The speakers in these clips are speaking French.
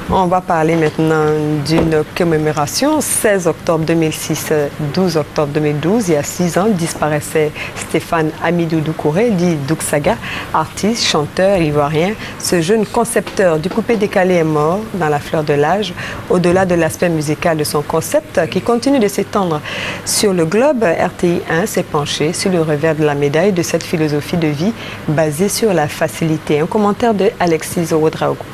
On va parler maintenant d'une commémoration. 16 octobre 2006, 12 octobre 2012, il y a 6 ans, disparaissait Stéphane Amidou Doucouré, dit Douksaga, artiste, chanteur ivoirien. Ce jeune concepteur du coupé décalé est mort dans la fleur de l'âge. Au-delà de l'aspect musical de son concept, qui continue de s'étendre sur le globe, RTI 1 s'est penché sur le revers de la médaille de cette philosophie de vie basée sur la facilité. Un commentaire de Alexis Zorodraogo.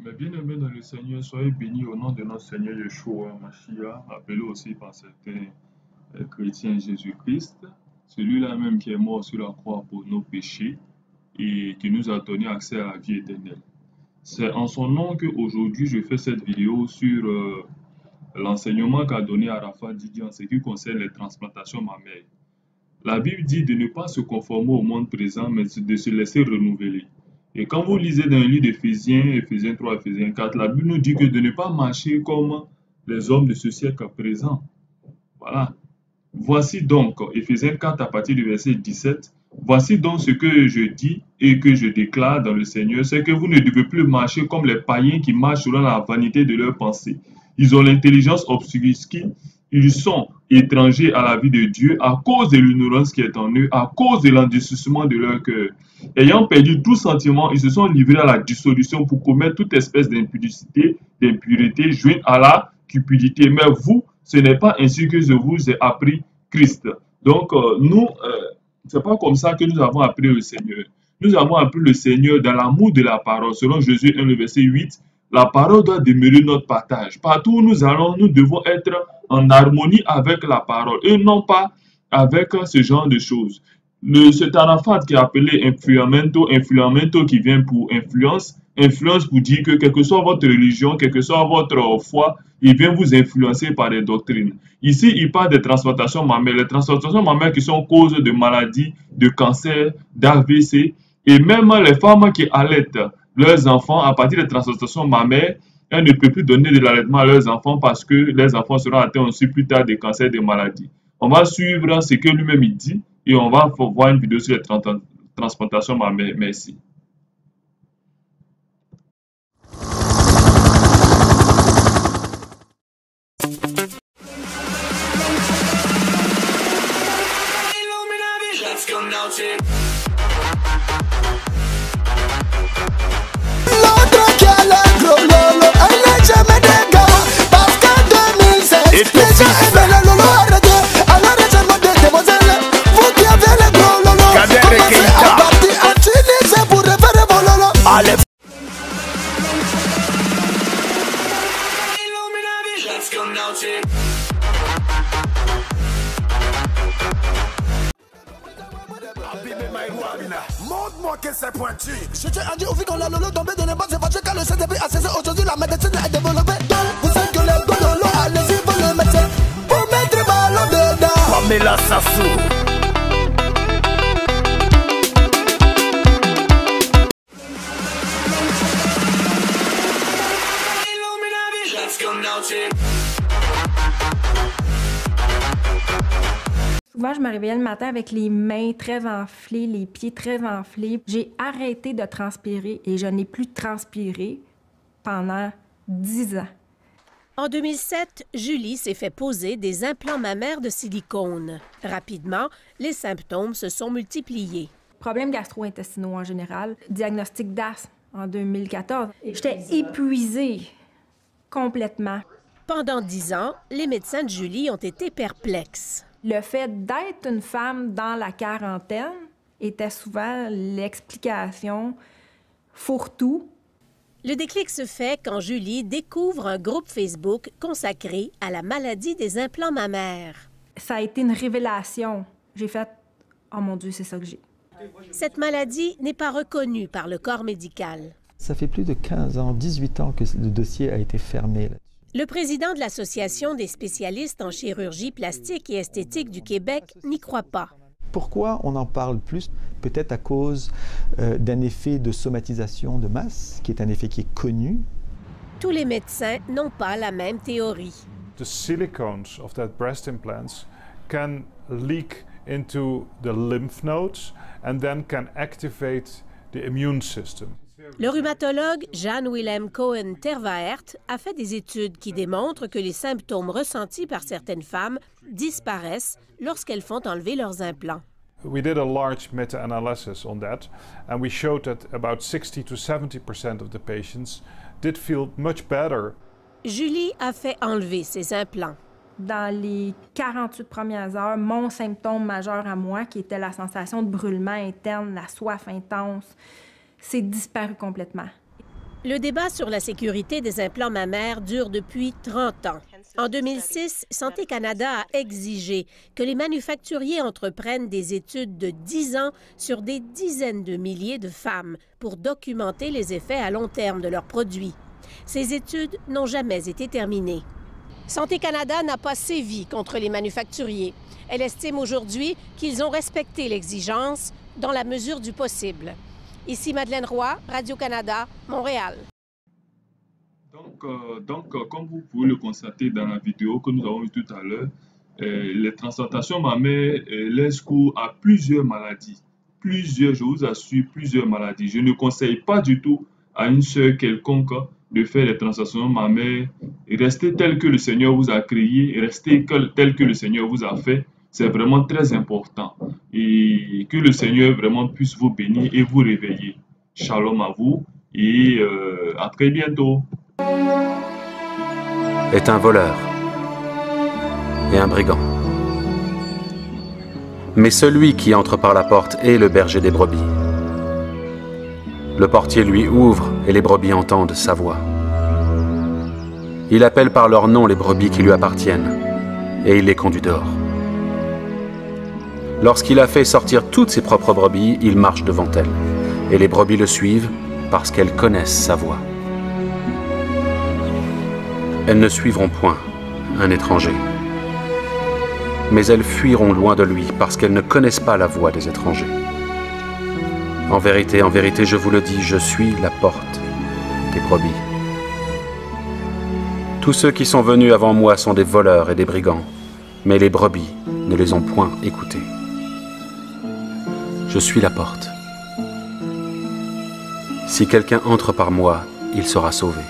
Mes bien-aimés dans le Seigneur, soyez bénis au nom de notre Seigneur Yeshua Mashiach, appelé aussi par certains chrétiens Jésus-Christ, celui-là même qui est mort sur la croix pour nos péchés et qui nous a donné accès à la vie éternelle. C'est en son nom qu'aujourd'hui je fais cette vidéo sur l'enseignement qu'a donné Arafat Didi en ce qui concerne les transplantations mammaires. La Bible dit de ne pas se conformer au monde présent, mais de se laisser renouveler. Et quand vous lisez dans le livre d'Éphésiens, Éphésiens 3, Éphésiens 4, la Bible nous dit que de ne pas marcher comme les hommes de ce siècle présent. Voilà. Voici donc, Éphésiens 4 à partir du verset 17, voici donc ce que je dis et que je déclare dans le Seigneur, c'est que vous ne devez plus marcher comme les païens qui marchent selon la vanité de leurs pensées. Ils ont l'intelligence obscurcie, ils sont étrangers à la vie de Dieu à cause de l'ignorance qui est en eux, à cause de l'endurcissement de leur cœur. Ayant perdu tout sentiment, ils se sont livrés à la dissolution pour commettre toute espèce d'impudicité, d'impureté, jointe à la cupidité. Mais vous, ce n'est pas ainsi que je vous ai appris Christ. Donc, nous, c'est pas comme ça que nous avons appris le Seigneur. Nous avons appris le Seigneur dans l'amour de la parole. Selon Jésus 1, le verset 8, la parole doit demeurer notre partage. Partout où nous allons, nous devons être en harmonie avec la parole et non pas avec ce genre de choses. Cet Arafat qui est appelé influamento qui vient pour influence pour dire que quelle que soit votre religion, quelle que soit votre foi, il vient vous influencer par des doctrines. Ici, il parle des transplantations mammaires. Les transplantations mammaires qui sont cause de maladies, de cancer, d'AVC et même les femmes qui allaitent leurs enfants à partir des transplantations mammaires, elles ne peuvent plus donner de l'allaitement à leurs enfants parce que les enfants seront atteints aussi plus tard des cancers, des maladies. On va suivre ce que lui-même il dit et on va voir une vidéo sur les transplantations mammaires. Merci. Montre-moi que c'est pointu. Je t'ai dit au fait qu'on l'a lolo tombé dans les bas, c'est fâché quand le CDP a cessé. Aujourd'hui la médecine est développée. Vous savez que les godolo, allez-y pour le médecin. Pour mettre ballon dedans. Pamela Sassou. Souvent, je me réveillais le matin avec les mains très enflées, les pieds très enflés. J'ai arrêté de transpirer et je n'ai plus transpiré pendant 10 ans. En 2007, Julie s'est fait poser des implants mammaires de silicone. Rapidement, les symptômes se sont multipliés. Problèmes gastro-intestinaux en général, diagnostic d'asthme en 2014. J'étais épuisée complètement. Pendant 10 ans, les médecins de Julie ont été perplexes. Le fait d'être une femme dans la quarantaine était souvent l'explication fourre-tout. Le déclic se fait quand Julie découvre un groupe Facebook consacré à la maladie des implants mammaires. Ça a été une révélation. J'ai fait « Oh mon Dieu, c'est ça que j'ai ». Cette maladie n'est pas reconnue par le corps médical. Ça fait plus de 15 ans, 18 ans que le dossier a été fermé. Le président de l'Association des spécialistes en chirurgie plastique et esthétique du Québec n'y croit pas. Pourquoi on en parle plus? Peut-être à cause d'un effet de somatisation de masse, qui est un effet qui est connu. Tous les médecins n'ont pas la même théorie. The silicones of that breast implants can leak into the lymph nodes and then can activate the immune system. Le rhumatologue Jan-Willem Cohen-Tervaert a fait des études qui démontrent que les symptômes ressentis par certaines femmes disparaissent lorsqu'elles font enlever leurs implants. We did a large meta-analysis on that, and we showed that about 60 to 70% of the patients did feel much better. Julie a fait enlever ses implants. Dans les 48 premières heures, mon symptôme majeur à moi, qui était la sensation de brûlement interne, la soif intense, s'est disparu complètement. Le débat sur la sécurité des implants mammaires dure depuis 30 ans. En 2006, Santé Canada a exigé que les manufacturiers entreprennent des études de 10 ans sur des dizaines de milliers de femmes pour documenter les effets à long terme de leurs produits. Ces études n'ont jamais été terminées. Santé Canada n'a pas sévi contre les manufacturiers. Elle estime aujourd'hui qu'ils ont respecté l'exigence dans la mesure du possible. Ici Madeleine Roy, Radio-Canada, Montréal. Donc, comme vous pouvez le constater dans la vidéo que nous avons vue tout à l'heure, les transplantations mammaires laissent cours à plusieurs maladies. Je vous assure, plusieurs maladies. Je ne conseille pas du tout à une sœur quelconque de faire les transplantations mammaires. Restez tel que le Seigneur vous a créé, restez tel que le Seigneur vous a fait. C'est vraiment très important. Et que le Seigneur vraiment puisse vous bénir et vous réveiller. Shalom à vous et à très bientôt. Est un voleur et un brigand. Mais celui qui entre par la porte est le berger des brebis. Le portier lui ouvre et les brebis entendent sa voix. Il appelle par leur nom les brebis qui lui appartiennent et il les conduit dehors. Lorsqu'il a fait sortir toutes ses propres brebis, il marche devant elles et les brebis le suivent parce qu'elles connaissent sa voix. Elles ne suivront point un étranger, mais elles fuiront loin de lui parce qu'elles ne connaissent pas la voix des étrangers. En vérité, je vous le dis, je suis la porte des brebis. Tous ceux qui sont venus avant moi sont des voleurs et des brigands, mais les brebis ne les ont point écoutés. Je suis la porte. Si quelqu'un entre par moi, il sera sauvé.